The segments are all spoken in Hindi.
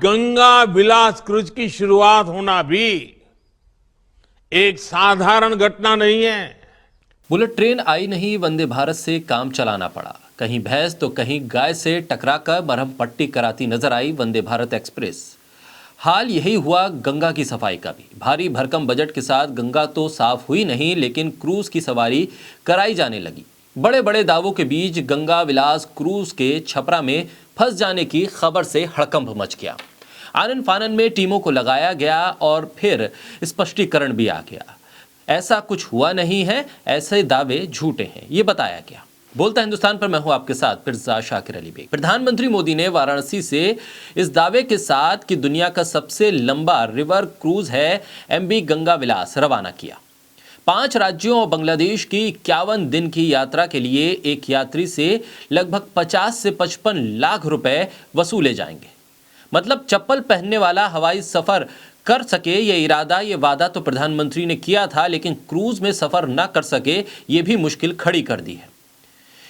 गंगा विलास क्रूज की शुरुआत होना भी एक साधारण घटना नहीं है। बुलेट ट्रेन आई नहीं, वंदे भारत से काम चलाना पड़ा। कहीं भैंस तो कहीं गाय से टकराकर मरहम पट्टी कराती नजर आई वंदे भारत एक्सप्रेस। हाल यही हुआ गंगा की सफाई का भी। भारी भरकम बजट के साथ गंगा तो साफ हुई नहीं, लेकिन क्रूज की सवारी कराई जाने लगी। बड़े बड़े दावों के बीच गंगा विलास क्रूज के छपरा में फंस जाने की खबर से हड़कंप मच गया। आनन फानन में टीमों को लगाया गया और फिर स्पष्टीकरण भी आ गया। ऐसा कुछ हुआ नहीं है, ऐसे दावे झूठे हैं, ये बताया गया। बोलता हिंदुस्तान पर मैं हूं आपके साथ फिरजा शाकिर अली बेग। प्रधानमंत्री मोदी ने वाराणसी से इस दावे के साथ कि दुनिया का सबसे लंबा रिवर क्रूज है एमवी गंगा विलास रवाना किया। 5 राज्यों और बांग्लादेश की 51 दिन की यात्रा के लिए एक यात्री से लगभग 50 से 55 लाख रुपए वसूले जाएंगे। मतलब चप्पल पहनने वाला हवाई सफर कर सके, ये इरादा, ये वादा तो प्रधानमंत्री ने किया था, लेकिन क्रूज में सफर ना कर सके, ये भी मुश्किल खड़ी कर दी है।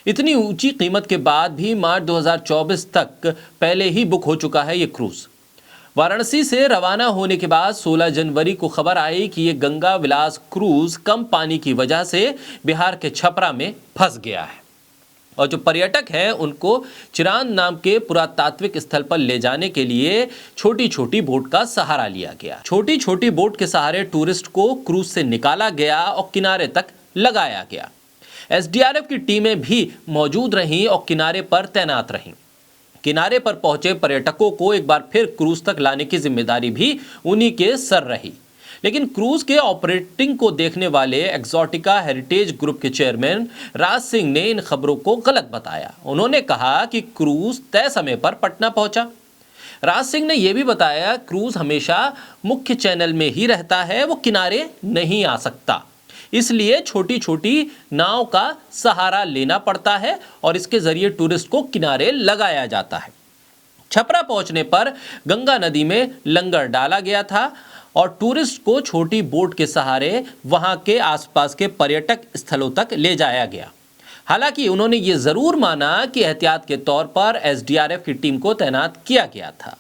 इतनी ऊंची कीमत के बाद भी मार्च 2024 तक पहले ही बुक हो चुका है ये क्रूज। वाराणसी से रवाना होने के बाद 16 जनवरी को खबर आई कि ये गंगा विलास क्रूज कम पानी की वजह से बिहार के छपरा में फंस गया है और जो पर्यटक हैं उनको चिरांद नाम के पुरातात्विक स्थल पर ले जाने के लिए छोटी छोटी बोट का सहारा लिया गया। छोटी छोटी बोट के सहारे टूरिस्ट को क्रूज से निकाला गया और किनारे तक लगाया गया। एसडीआरएफ की टीमें भी मौजूद रहीं और किनारे पर तैनात रहीं। किनारे पर पहुंचे पर्यटकों को एक बार फिर क्रूज तक लाने की जिम्मेदारी भी उन्हीं के सर रही। लेकिन क्रूज के ऑपरेटिंग को देखने वाले एक्सोटिका हेरिटेज ग्रुप के चेयरमैन राज सिंह ने इन खबरों को गलत बताया। उन्होंने कहा कि क्रूज तय समय पर पटना पहुंचा। राज सिंह ने यह भी बताया क्रूज हमेशा मुख्य चैनल में ही रहता है, वो किनारे नहीं आ सकता, इसलिए छोटी छोटी नाव का सहारा लेना पड़ता है और इसके जरिए टूरिस्ट को किनारे लगाया जाता है। छपरा पहुंचने पर गंगा नदी में लंगर डाला गया था और टूरिस्ट को छोटी बोट के सहारे वहां के आसपास के पर्यटक स्थलों तक ले जाया गया। हालांकि उन्होंने ये जरूर माना कि एहतियात के तौर पर एसडीआरएफ की टीम को तैनात किया गया था।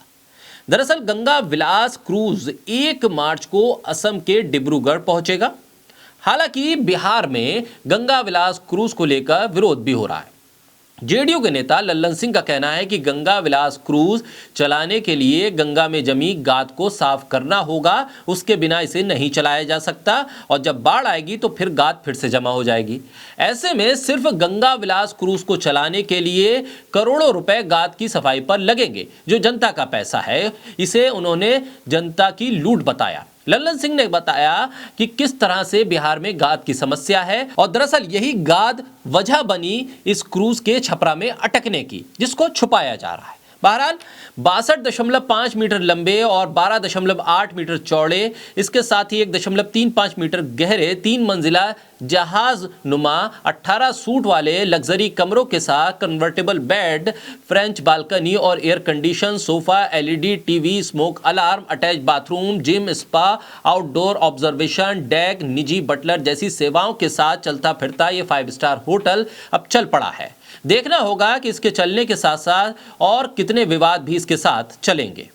दरअसल गंगा विलास क्रूज 1 मार्च को असम के डिब्रूगढ़ पहुंचेगा। हालांकि बिहार में गंगा विलास क्रूज को लेकर विरोध भी हो रहा है। जेडीयू के नेता लल्लन सिंह का कहना है कि गंगा विलास क्रूज चलाने के लिए गंगा में जमी गाद को साफ करना होगा, उसके बिना इसे नहीं चलाया जा सकता और जब बाढ़ आएगी तो फिर गाद फिर से जमा हो जाएगी। ऐसे में सिर्फ गंगा विलास क्रूज को चलाने के लिए करोड़ों रुपए गाद की सफाई पर लगेंगे, जो जनता का पैसा है। इसे उन्होंने जनता की लूट बताया। लल्लन सिंह ने बताया कि किस तरह से बिहार में गाद की समस्या है और दरअसल यही गाद वजह बनी इस क्रूज के छपरा में अटकने की, जिसको छुपाया जा रहा है। बहरहाल 62.5 मीटर लंबे और 12.8 मीटर चौड़े, इसके साथ ही 1.35 मीटर गहरे 3 मंजिला जहाज नुमा 18 सूट वाले लग्जरी कमरों के साथ कन्वर्टेबल बेड, फ्रेंच बालकनी और air condition sofa, LED TV, smoke alarm, attach bathroom, gym, spa, outdoor observation deck, निजी बटलर जैसी सेवाओं के साथ चलता फिरता ये 5 स्टार होटल अब चल पड़ा है। देखना होगा कि इसके चलने के साथ साथ और कितने विवाद भी इसके साथ चलेंगे।